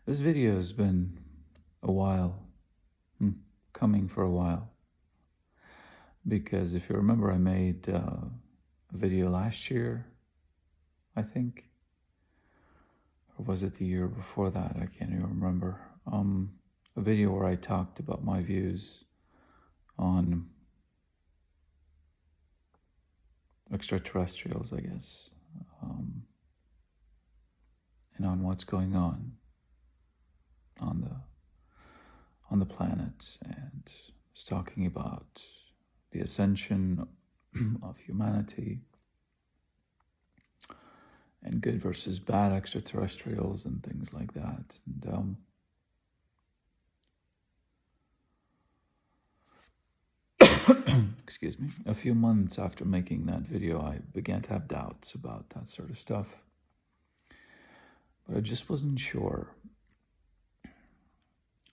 This video has been a while, coming for a while, because if you remember, I made a video last year, I think, or was it the year before that? I can't even remember. A video where I talked about my views on extraterrestrials, I guess, and on what's going on the planet, and was talking about the ascension of humanity and good versus bad extraterrestrials and things like that. And excuse me, a few months after making that video, I began to have doubts about that sort of stuff, but I just wasn't sure.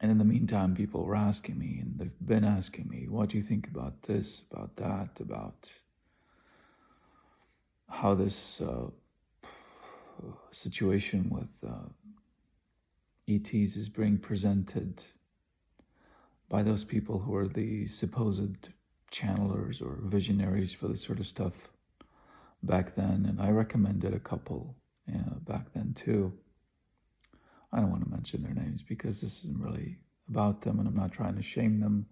And in the meantime, people were asking me, and they've been asking me, what do you think about this, about that, about how this situation with ETs is being presented by those people who are the supposed channelers or visionaries for this sort of stuff back then. And I recommended a couple back then too. I don't want to mention their names because this isn't really about them, and I'm not trying to shame them.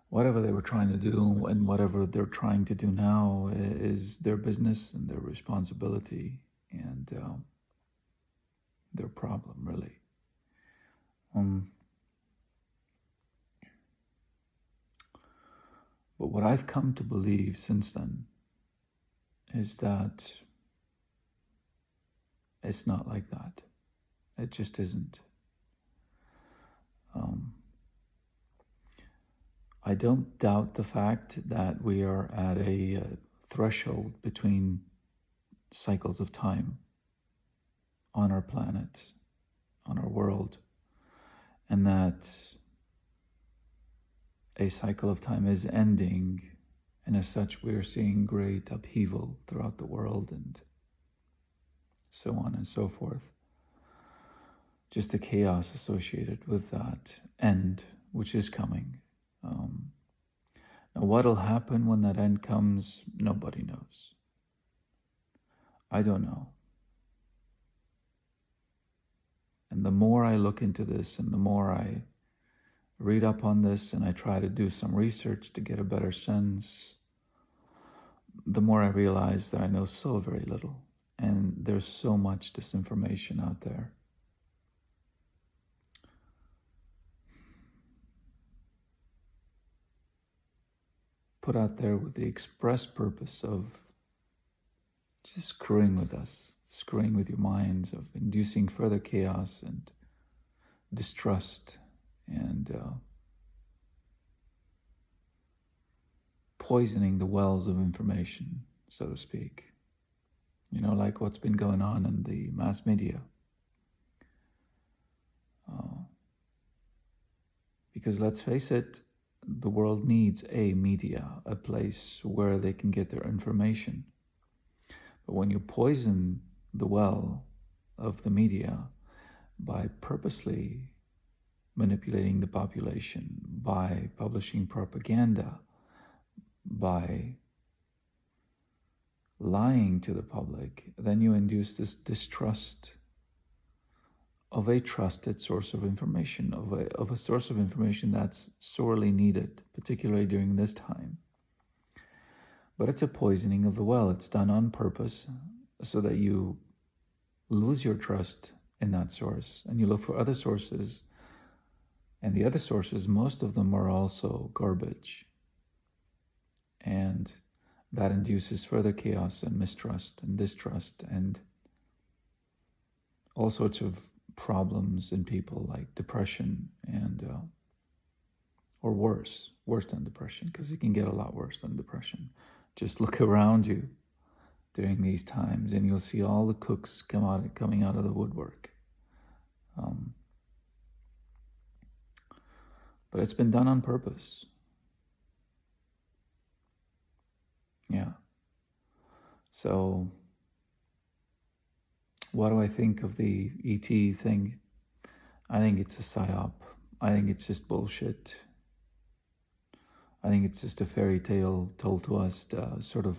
Whatever they were trying to do and whatever they're trying to do now is their business and their responsibility and their problem, really. But what I've come to believe since then is that it's not like that. It just isn't. I don't doubt the fact that we are at a threshold between cycles of time on our planet, on our world, and that a cycle of time is ending, and as such we are seeing great upheaval throughout the world and so on and so forth. Just the chaos associated with that end, which is coming. Now, what'll happen when that end comes, nobody knows. I don't know. And the more I look into this and the more I read up on this and I try to do some research to get a better sense, the more I realize that I know so very little. And there's so much disinformation out there. Put out there with the express purpose of just screwing with us, screwing with your minds, of inducing further chaos and distrust and poisoning the wells of information, so to speak. You know, like what's been going on in the mass media. Because let's face it, the world needs a media, a place where they can get their information. But when you poison the well of the media by purposely manipulating the population, by publishing propaganda, by lying to the public, then you induce this distrust of a trusted source of information, of a source of information that's sorely needed, particularly during this time. But it's a poisoning of the well. It's done on purpose so that you lose your trust in that source and you look for other sources. And the other sources, most of them are also garbage. And that induces further chaos and mistrust and distrust and all sorts of problems in people, like depression and or worse than depression, because it can get a lot worse than depression. Just look around you during these times and you'll see all the cooks coming out of the woodwork. But it's been done on purpose. Yeah. So what do I think of the ET thing? I think it's a psyop. I think it's just bullshit. I think it's just a fairy tale told to us to sort of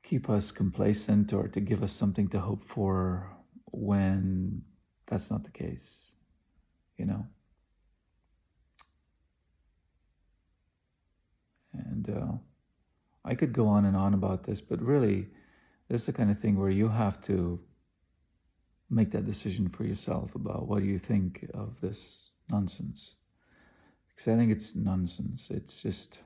keep us complacent or to give us something to hope for when that's not the case, you know? And I could go on and on about this, but really, this is the kind of thing where you have to make that decision for yourself about what do you think of this nonsense. Because I think it's nonsense. It's just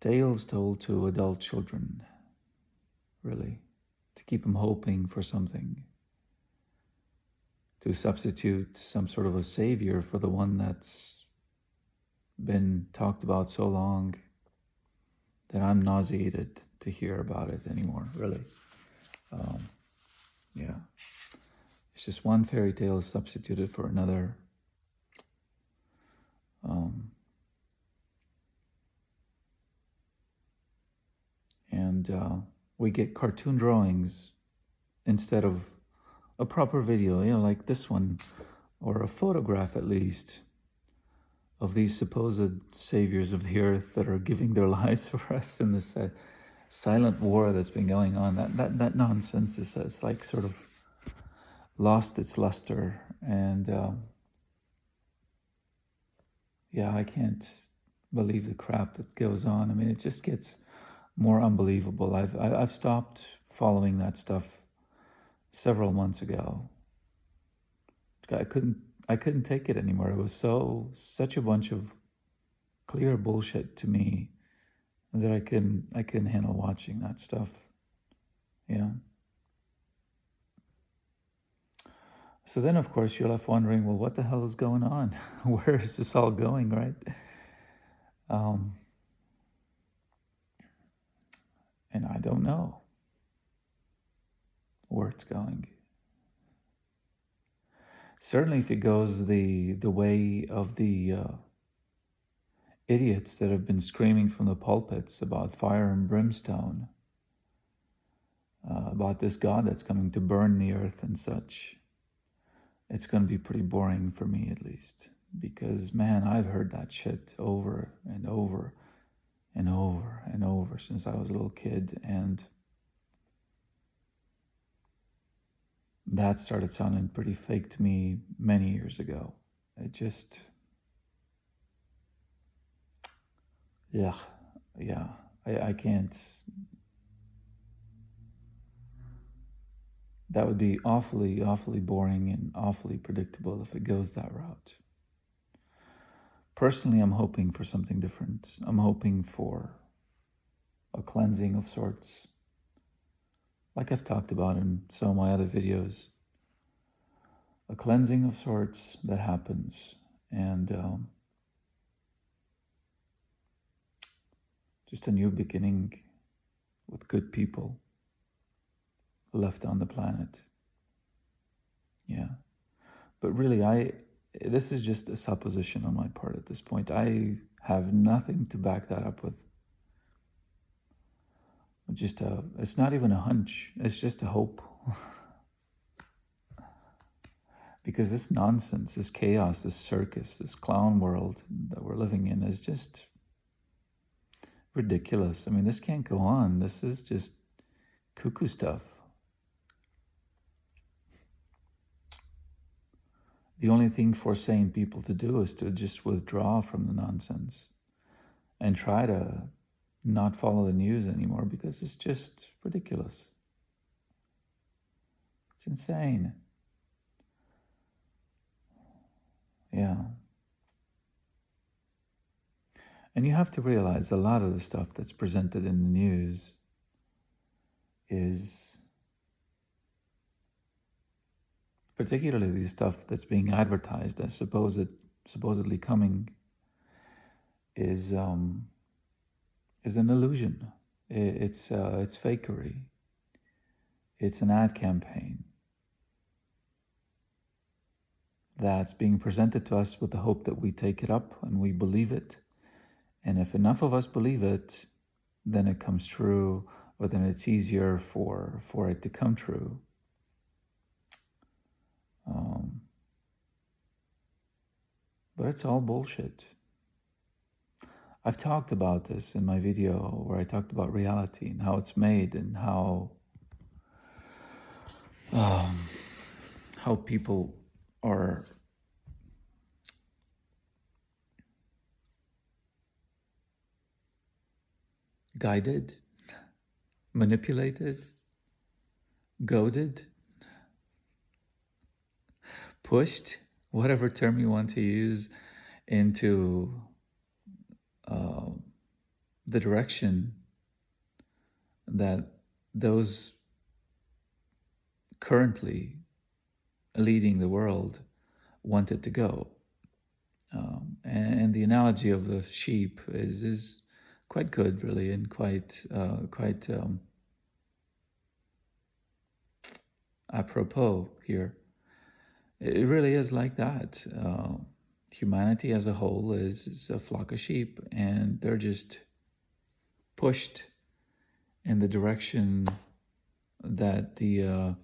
tales told to adult children, really, to keep them hoping for something, to substitute some sort of a savior for the one that's been talked about so long that I'm nauseated to hear about it anymore, really. Yeah. It's just one fairy tale substituted for another. And we get cartoon drawings instead of a proper video, like this one, or a photograph at least, of these supposed saviors of the earth that are giving their lives for us in this silent war that's been going on. That nonsense is it's like sort of lost its luster. And yeah, I can't believe the crap that goes on. I mean, it just gets more unbelievable. I've stopped following that stuff several months ago. I couldn't take it anymore. It was such a bunch of clear bullshit to me that I couldn't handle watching that stuff. Yeah. So then, of course, you're left wondering, well, what the hell is going on? Where is this all going, right? And I don't know where it's going. Certainly, if it goes the way of the idiots that have been screaming from the pulpits about fire and brimstone, about this God that's coming to burn the earth and such, it's going to be pretty boring for me, at least. Because, man, I've heard that shit over and over and over and over since I was a little kid, and that started sounding pretty fake to me many years ago. It just, yeah, I can't. That would be awfully, awfully boring and awfully predictable if it goes that route. Personally, I'm hoping for something different. I'm hoping for a cleansing of sorts, like I've talked about in some of my other videos. A cleansing of sorts that happens, and just a new beginning with good people left on the planet. Yeah. But really, this is just a supposition on my part at this point. I have nothing to back that up with. It's not even a hunch. It's just a hope. Because this nonsense, this chaos, this circus, this clown world that we're living in is just ridiculous. I mean, this can't go on. This is just cuckoo stuff. The only thing for sane people to do is to just withdraw from the nonsense and try to not follow the news anymore, because it's just ridiculous. It's insane. Yeah. And you have to realize a lot of the stuff that's presented in the news is, particularly the stuff that's being advertised as supposedly coming, is an illusion. It's fakery. It's an ad campaign that's being presented to us with the hope that we take it up and we believe it. And if enough of us believe it, then it comes true. or then it's easier for it to come true. But it's all bullshit. I've talked about this in my video where I talked about reality and how it's made and how people are guided, manipulated, goaded, pushed, whatever term you want to use, into the direction that those currently leading the world want it to go. And the analogy of the sheep is quite good, really, and quite apropos here. It really is like that. Humanity as a whole is a flock of sheep, and they're just pushed in the direction that the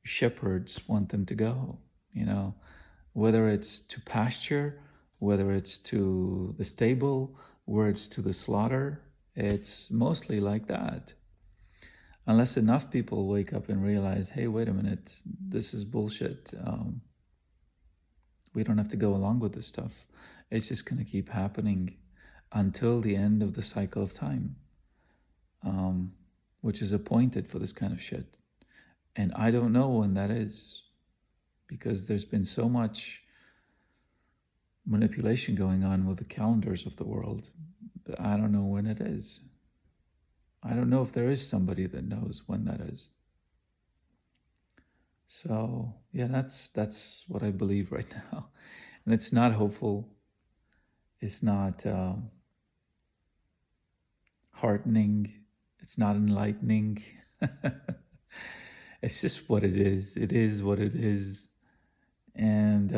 shepherds want them to go. Whether it's to pasture, whether it's to the stable, whether it's to the slaughter, it's mostly like that. Unless enough people wake up and realize, hey, wait a minute, this is bullshit. We don't have to go along with this stuff. It's just going to keep happening until the end of the cycle of time, which is appointed for this kind of shit. And I don't know when that is, because there's been so much manipulation going on with the calendars of the world that I don't know when it is. I don't know if there is somebody that knows when that is. So yeah, that's what I believe right now. And it's not hopeful. It's not heartening. It's not enlightening. It's just what it is. It is what it is. And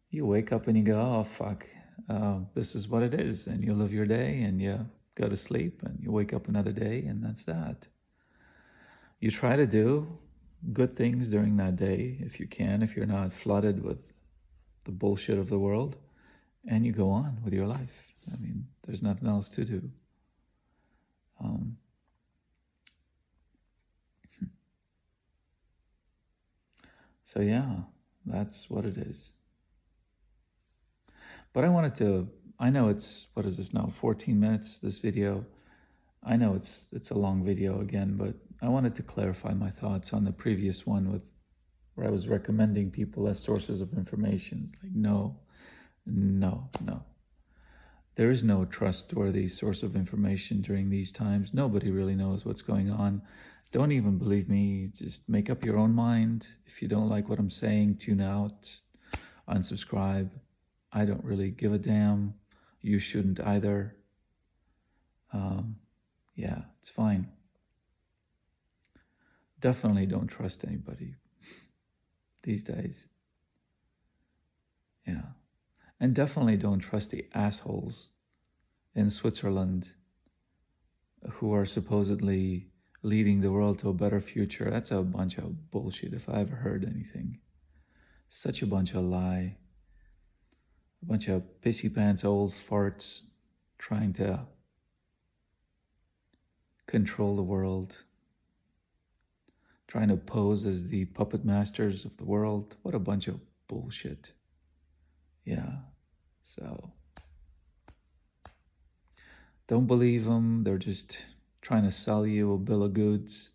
you wake up and you go, oh, fuck, this is what it is. And you live your day and you go to sleep and you wake up another day, and that's that. You try to do good things during that day if you can, if you're not flooded with the bullshit of the world, and you go on with your life. I mean, there's nothing else to do. So yeah, that's what it is. But I know it's, what is this now, 14 minutes, this video. I know it's a long video again, but I wanted to clarify my thoughts on the previous one where I was recommending people as sources of information. Like, no. There is no trustworthy source of information during these times. Nobody really knows what's going on. Don't even believe me. Just make up your own mind. If you don't like what I'm saying, tune out, unsubscribe. I don't really give a damn. You shouldn't either. Yeah, it's fine. Definitely don't trust anybody these days. Yeah. And definitely don't trust the assholes in Switzerland who are supposedly leading the world to a better future. That's a bunch of bullshit if I ever heard anything. Such a bunch of lie. A bunch of pissy pants old farts trying to control the world, trying to pose as the puppet masters of the world. What a bunch of bullshit. Yeah, so don't believe them. They're just trying to sell you a bill of goods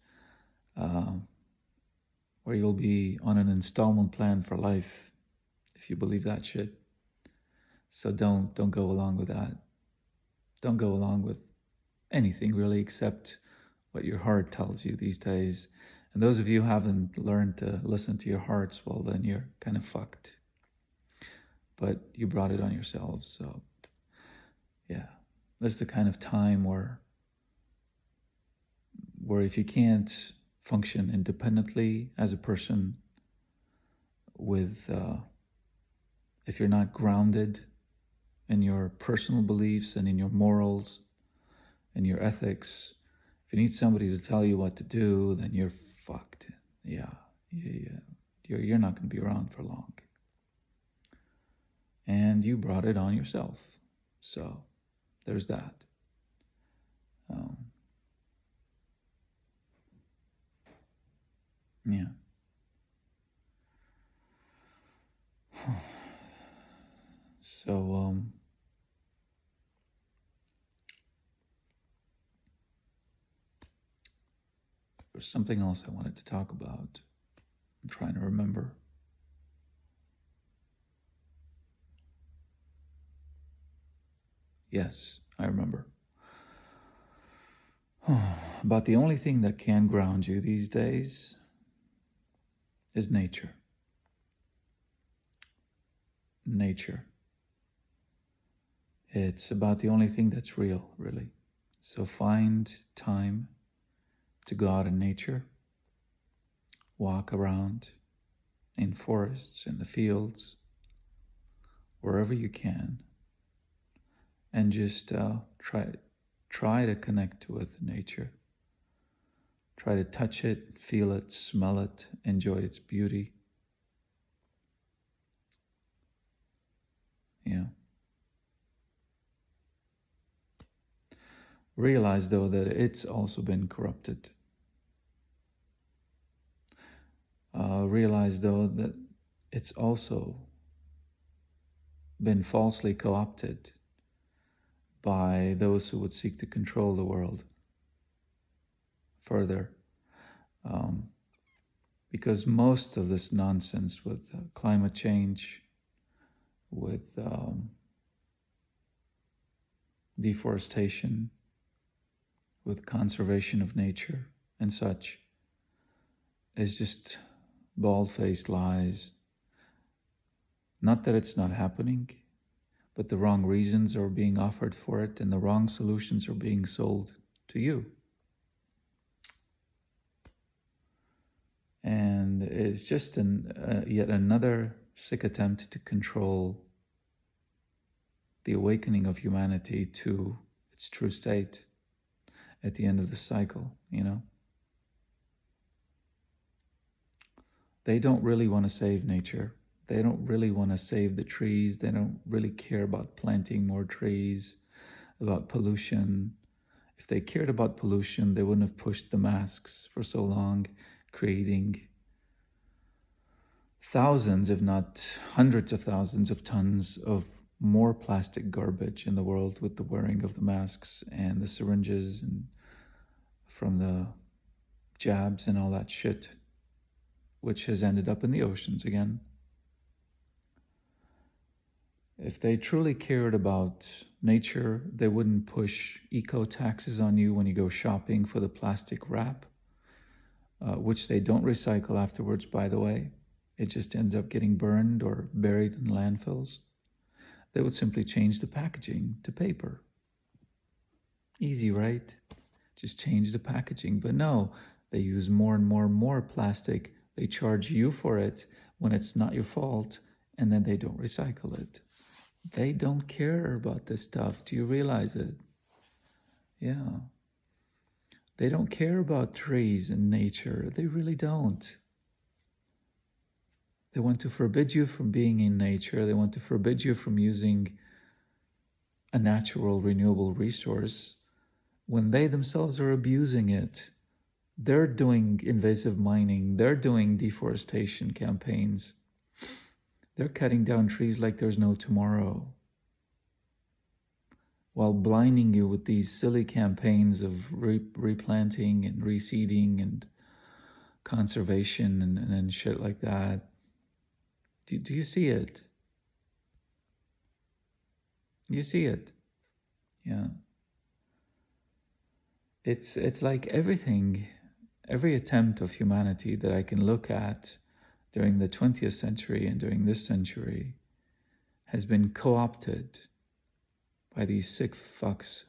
where you'll be on an installment plan for life if you believe that shit. So don't go along with that. Don't go along with anything really except what your heart tells you these days. And those of you who haven't learned to listen to your hearts, well, then you're kind of fucked. But you brought it on yourselves. So yeah, that's the kind of time where if you can't function independently as a person with, if you're not grounded in your personal beliefs and in your morals and your ethics If you need somebody to tell you what to do, then you're fucked. Yeah, you're not going to be around for long. And you brought it on yourself. So there's that. Yeah. So, there's something else I wanted to talk about. I'm trying to remember. Yes, I remember. About the only thing that can ground you these days is nature. Nature. It's about the only thing that's real, really. So find time to go out in nature, walk around in forests, in the fields, wherever you can, and just try to connect with nature. Try to touch it, feel it, smell it, enjoy its beauty. Yeah. Realize, though, that it's also been corrupted. Realize, though, that it's also been falsely co-opted by those who would seek to control the world further. Because most of this nonsense with climate change, with deforestation, with conservation of nature and such, is just bald-faced lies. Not that it's not happening, but the wrong reasons are being offered for it and the wrong solutions are being sold to you. And it's just yet another sick attempt to control the awakening of humanity to its true state at the end of the cycle, you know? They don't really want to save nature. They don't really want to save the trees. They don't really care about planting more trees, about pollution. If they cared about pollution, they wouldn't have pushed the masks for so long, creating thousands, if not hundreds of thousands of tons of more plastic garbage in the world with the wearing of the masks and the syringes and from the jabs and all that shit, which has ended up in the oceans again. If they truly cared about nature, they wouldn't push eco-taxes on you when you go shopping for the plastic wrap, which they don't recycle afterwards, by the way. It just ends up getting burned or buried in landfills. They would simply change the packaging to paper. Easy, right? Just change the packaging. But no, they use more and more and more plastic. They charge you for it when it's not your fault, and then they don't recycle it. They don't care about this stuff. Do you realize it? Yeah. They don't care about trees and nature. They really don't. They want to forbid you from being in nature. They want to forbid you from using a natural renewable resource when they themselves are abusing it. They're doing invasive mining. They're doing deforestation campaigns. They're cutting down trees like there's no tomorrow, while blinding you with these silly campaigns of replanting and reseeding and conservation and shit like that. Do you see it? You see it? Yeah. It's like everything, every attempt of humanity that I can look at during the 20th century and during this century has been co-opted by these sick fucks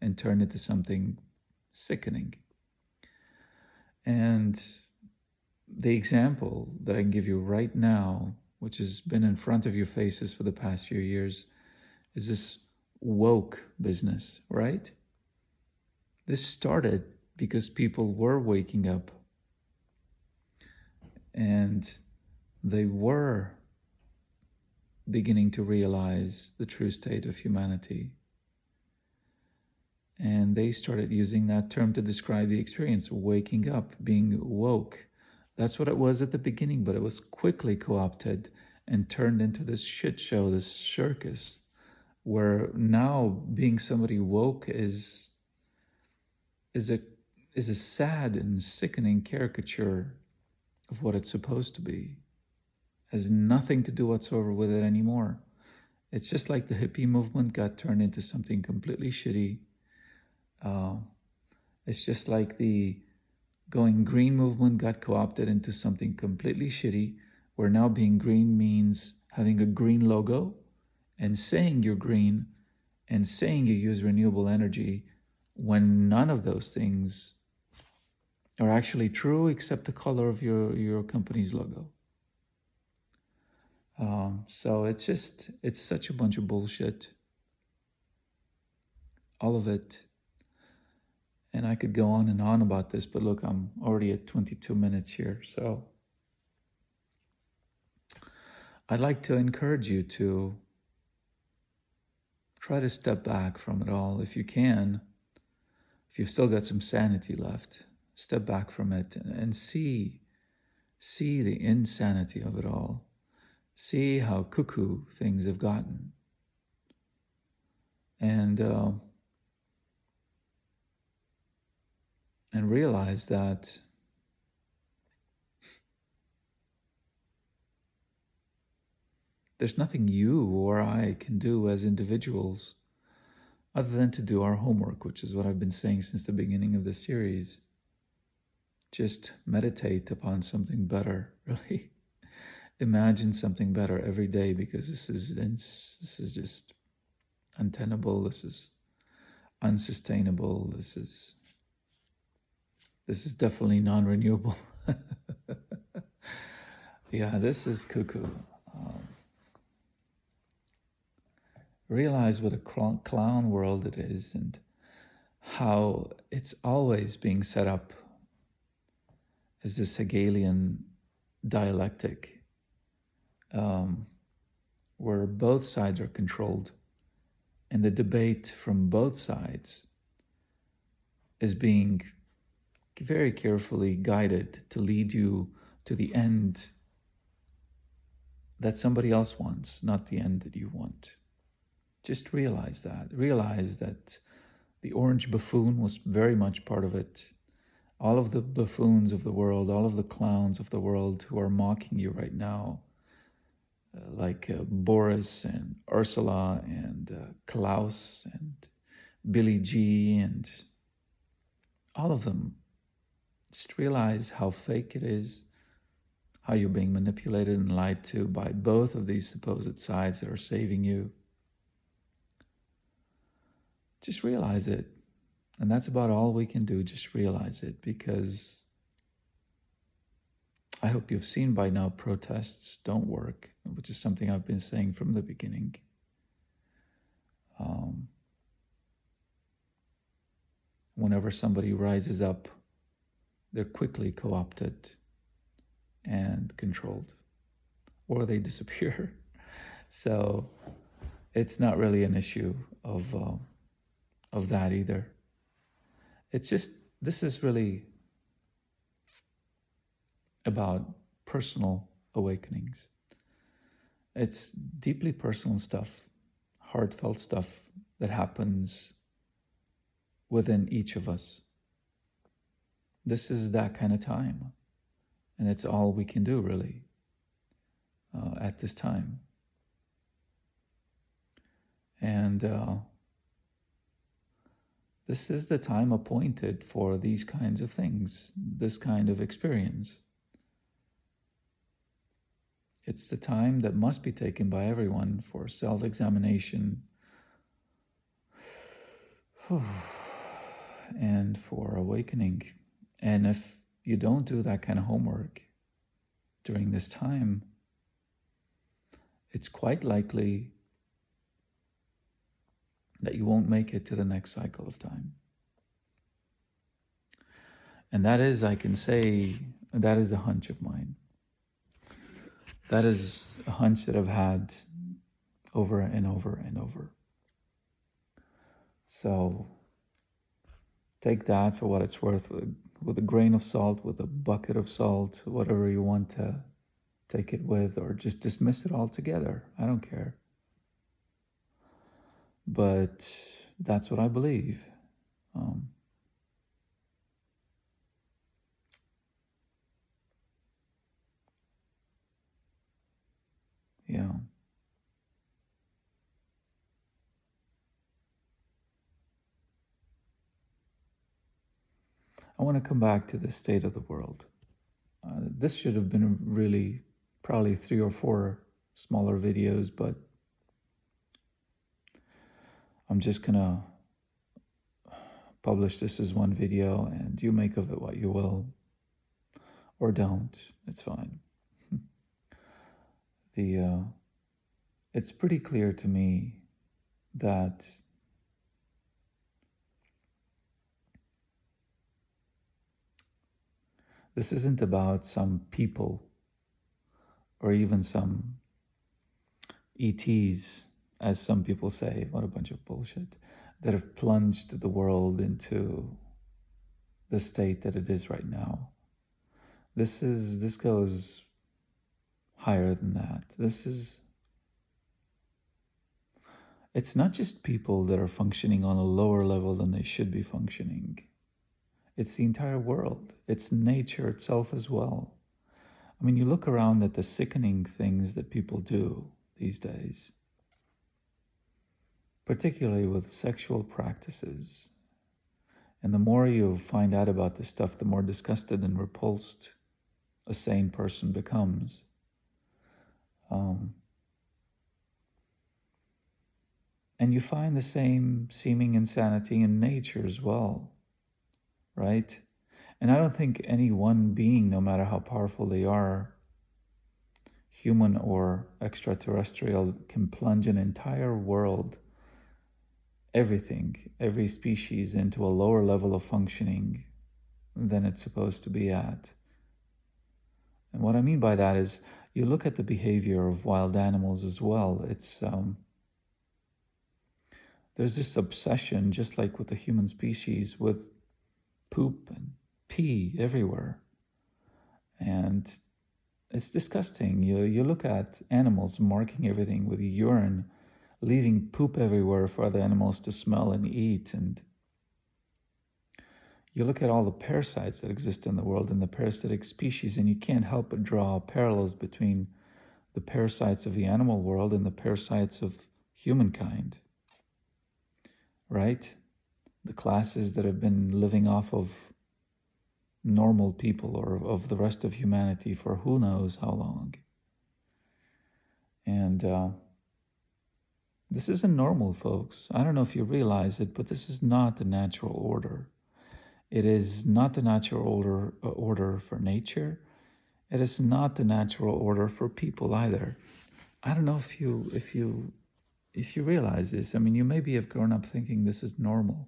and turned into something sickening. And the example that I can give you right now, which has been in front of your faces for the past few years, is this woke business, right? This started because people were waking up and they were beginning to realize the true state of humanity. And they started using that term to describe the experience, waking up, being woke. That's what it was at the beginning, but it was quickly co-opted and turned into this shit show, this circus, where now being somebody woke is a sad and sickening caricature of what it's supposed to be. Has nothing to do whatsoever with it anymore. It's just like the hippie movement got turned into something completely shitty. It's just like the going green movement got co-opted into something completely shitty, where now being green means having a green logo and saying you're green and saying you use renewable energy, when none of those things are actually true except the color of your company's logo. So it's such a bunch of bullshit. All of it. And I could go on and on about this, but look, I'm already at 22 minutes here. So I'd like to encourage you to try to step back from it all if you can. If you've still got some sanity left, step back from it and see the insanity of it all. See how cuckoo things have gotten. And realize that there's nothing you or I can do as individuals other than to do our homework, which is what I've been saying since the beginning of this series. Just meditate upon something better, really. Imagine something better every day, because this is just untenable. This is unsustainable. This is definitely non-renewable. Yeah, this is cuckoo. Realize what a clown world it is, and how it's always being set up as this Hegelian dialectic, where both sides are controlled, and the debate from both sides is being very carefully guided to lead you to the end that somebody else wants, not the end that you want. Just realize that. Realize that the orange buffoon was very much part of it. All of the buffoons of the world, all of the clowns of the world who are mocking you right now, like Boris and Ursula and Klaus and Billy G and all of them. Just realize how fake it is, how you're being manipulated and lied to by both of these supposed sides that are saving you. Just realize it. And that's about all we can do, just realize it, because I hope you've seen by now protests don't work, which is something I've been saying from the beginning. Whenever somebody rises up, they're quickly co-opted and controlled, or they disappear. So it's not really an issue of that either. It's just, this is really about personal awakenings. It's deeply personal stuff, heartfelt stuff that happens within each of us. This is that kind of time, and it's all we can do really at this time. And this is the time appointed for these kinds of things, this kind of experience. It's the time that must be taken by everyone for self-examination and for awakening. And if you don't do that kind of homework during this time, it's quite likely that you won't make it to the next cycle of time. And that is, I can say, that is a hunch of mine. That is a hunch that I've had over and over and over. So take that for what it's worth, with a grain of salt, with a bucket of salt, whatever you want to take it with, or just dismiss it altogether. I don't care. But that's what I believe. Yeah. I want to come back to the state of the world. This should have been really probably 3 or 4 smaller videos, but I'm just gonna publish this as one video, and you make of it what you will, or don't. It's fine. It's pretty clear to me that this isn't about some people or even some ETs, as some people say. What a bunch of bullshit, that have plunged the world into the state that it is right now. This goes higher than that. It's not just people that are functioning on a lower level than they should be functioning. It's the entire world. It's nature itself as well. I mean, you look around at the sickening things that people do these days, particularly with sexual practices. And the more you find out about this stuff, the more disgusted and repulsed a sane person becomes. And you find the same seeming insanity in nature as well, right? And I don't think any one being, no matter how powerful they are, human or extraterrestrial, can plunge an entire world, everything, every species, into a lower level of functioning than it's supposed to be at. And what I mean by that is, you look at the behavior of wild animals as well. It's there's this obsession, just like with the human species, with poop and pee everywhere. And it's disgusting. You look at animals marking everything with urine, leaving poop everywhere for other animals to smell and eat. And you look at all the parasites that exist in the world and the parasitic species, and you can't help but draw parallels between the parasites of the animal world and the parasites of humankind. Right? The classes that have been living off of normal people or of the rest of humanity for who knows how long. And this isn't normal, folks. I don't know if you realize it, but this is not the natural order. It is not the natural order for nature. It is not the natural order for people either. I don't know if you realize this. I mean, you maybe have grown up thinking this is normal.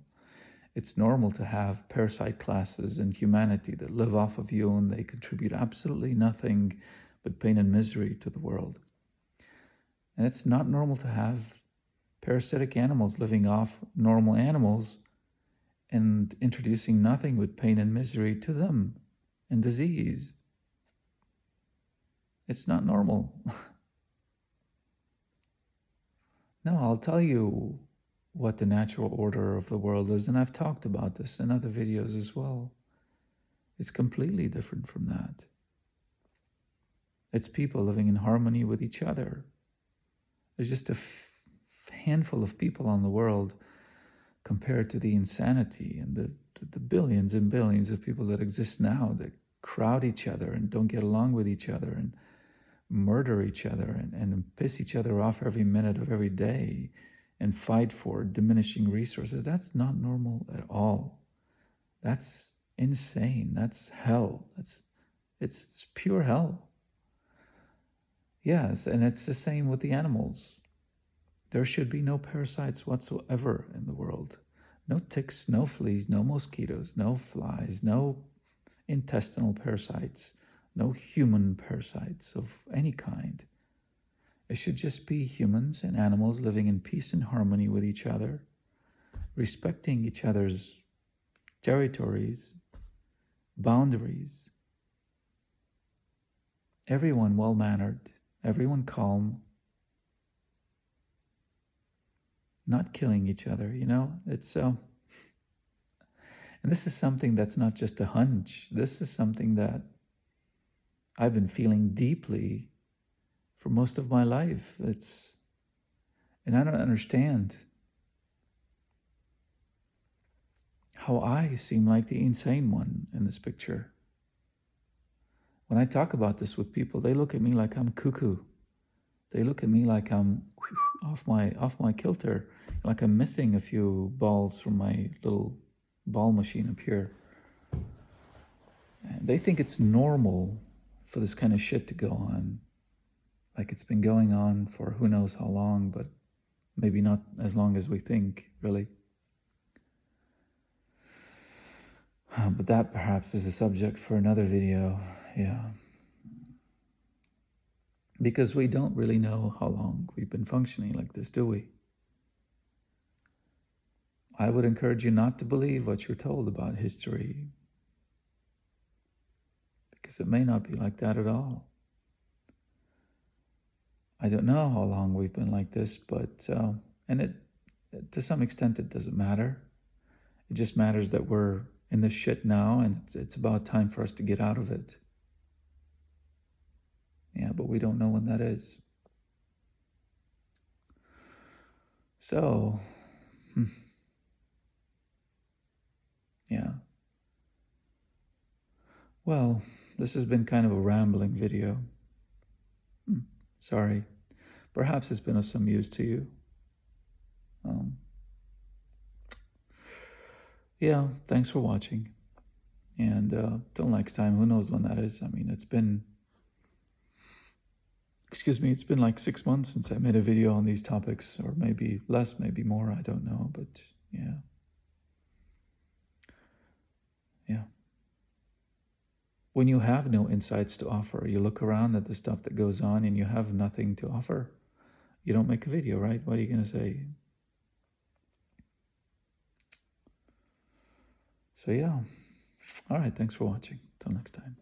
It's normal to have parasite classes in humanity that live off of you, and they contribute absolutely nothing but pain and misery to the world. And it's not normal to have parasitic animals living off normal animals and introducing nothing but pain and misery to them and disease. It's not normal. No, I'll tell you what the natural order of the world is, and I've talked about this in other videos as well. It's completely different from that. It's people living in harmony with each other. There's just a handful of people on the world compared to the insanity and the billions and billions of people that exist now that crowd each other and don't get along with each other and murder each other and piss each other off every minute of every day and fight for diminishing resources. That's not normal at all. That's insane. That's hell. It's pure hell. Yes, and it's the same with the animals. There should be no parasites whatsoever in the world. No ticks, no fleas, no mosquitoes, no flies, no intestinal parasites, no human parasites of any kind. It should just be humans and animals living in peace and harmony with each other, respecting each other's territories, boundaries, everyone well-mannered, everyone calm, not killing each other, It's and this is something that's not just a hunch. This is something that I've been feeling deeply for most of my life. And I don't understand how I seem like the insane one in this picture. When I talk about this with people, they look at me like I'm cuckoo. They look at me like I'm off my kilter, like I'm missing a few balls from my little ball machine up here. And they think it's normal for this kind of shit to go on. Like it's been going on for who knows how long, but maybe not as long as we think, really. But that perhaps is a subject for another video, yeah. Because we don't really know how long we've been functioning like this, do we? I would encourage you not to believe what you're told about history, because it may not be like that at all. I don't know how long we've been like this, but, and to some extent it doesn't matter. It just matters that we're in this shit now, and it's about time for us to get out of it. Yeah, but we don't know when that is. So, yeah. Well, this has been kind of a rambling video. Sorry. Perhaps it's been of some use to you. Yeah, thanks for watching. And till next time, who knows when that is? I mean, it's been like 6 months since I made a video on these topics, or maybe less, maybe more, I don't know, but yeah. Yeah. When you have no insights to offer, you look around at the stuff that goes on and you have nothing to offer, you don't make a video, right? What are you going to say? So yeah. All right, thanks for watching. Till next time.